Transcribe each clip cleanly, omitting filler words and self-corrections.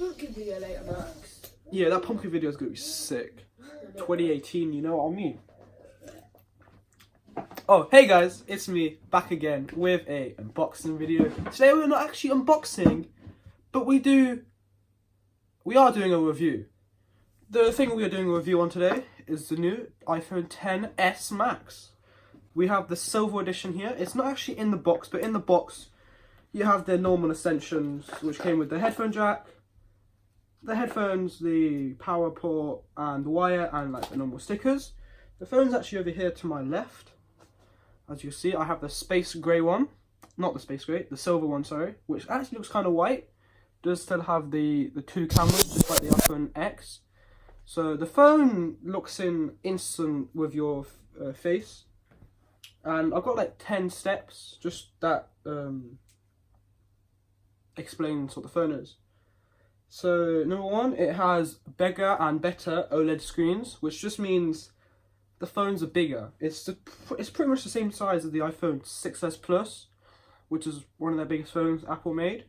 pumpkin video later, Max. Yeah, that pumpkin video is gonna be sick. 2018, you know what I mean? Oh, hey guys, it's me back again with a unboxing video. Today we're not actually unboxing, but we are doing a review. The thing we are doing a review on today is the new iPhone XS Max. We have the silver edition here. It's not actually in the box, but in the box you have the normal essentials, which came with the headphone jack, the headphones, the power port, and the wire, and like the normal stickers. The phone's actually over here to my left. As you can see, I have the space grey one, not the space grey, the silver one, sorry, which actually looks kind of white. Does still have the two cameras, just like the iPhone X. So the phone looks in instant with your face, and I've got like 10 steps just that explains what the phone is. So number one, it has bigger and better OLED screens, which just means the phones are bigger. It's pretty much the same size as the iPhone XS Plus, which is one of their biggest phones Apple made,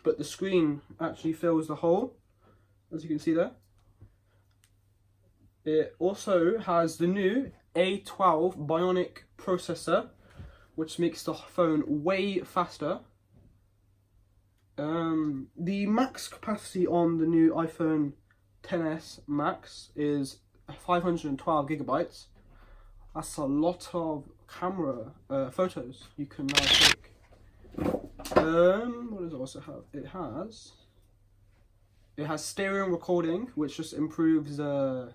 but the screen actually fills the hole, as you can see there. It also has the new A12 Bionic processor, which makes the phone way faster. The max capacity on the new iPhone XS Max is 512 gigabytes. That's a lot of camera photos you can now take. What does it also have? It has stereo recording, which just improves the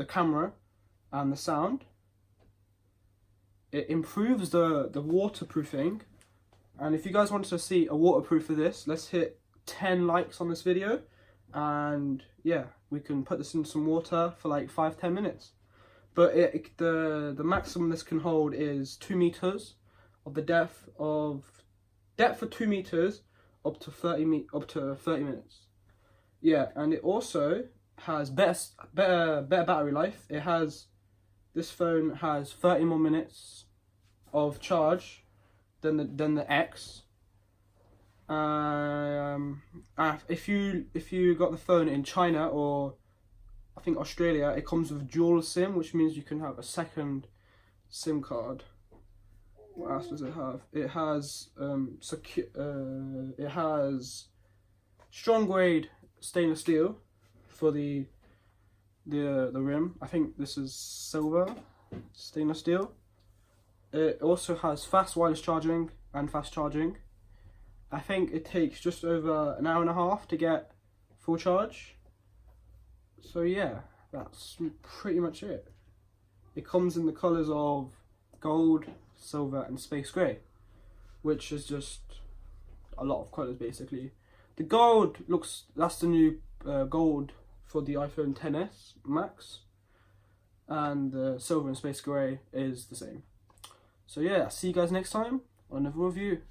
camera and the sound. It improves the waterproofing. And if you guys want to see a waterproof of this, let's hit 10 likes on this video. And yeah, we can put this in some water for like 5-10 minutes. But the maximum this can hold is 2 meters of the depth of 2 meters up to 30 minutes. Yeah, and it also has better battery life. This phone has 30 more minutes of charge than the X. If you got the phone in China or I think Australia, it comes with dual SIM, which means you can have a second SIM card. What else does it have? It has it has strong grade stainless steel for the rim. I think this is silver stainless steel. It also has fast wireless charging and fast charging. I think it takes just over an hour and a half to get full charge. So yeah, that's pretty much it. It comes in the colours of gold, silver and space grey, which is just a lot of colours basically. The gold that's the new gold for the iPhone XS Max, and the silver and space grey is the same. So yeah, see you guys next time on another review.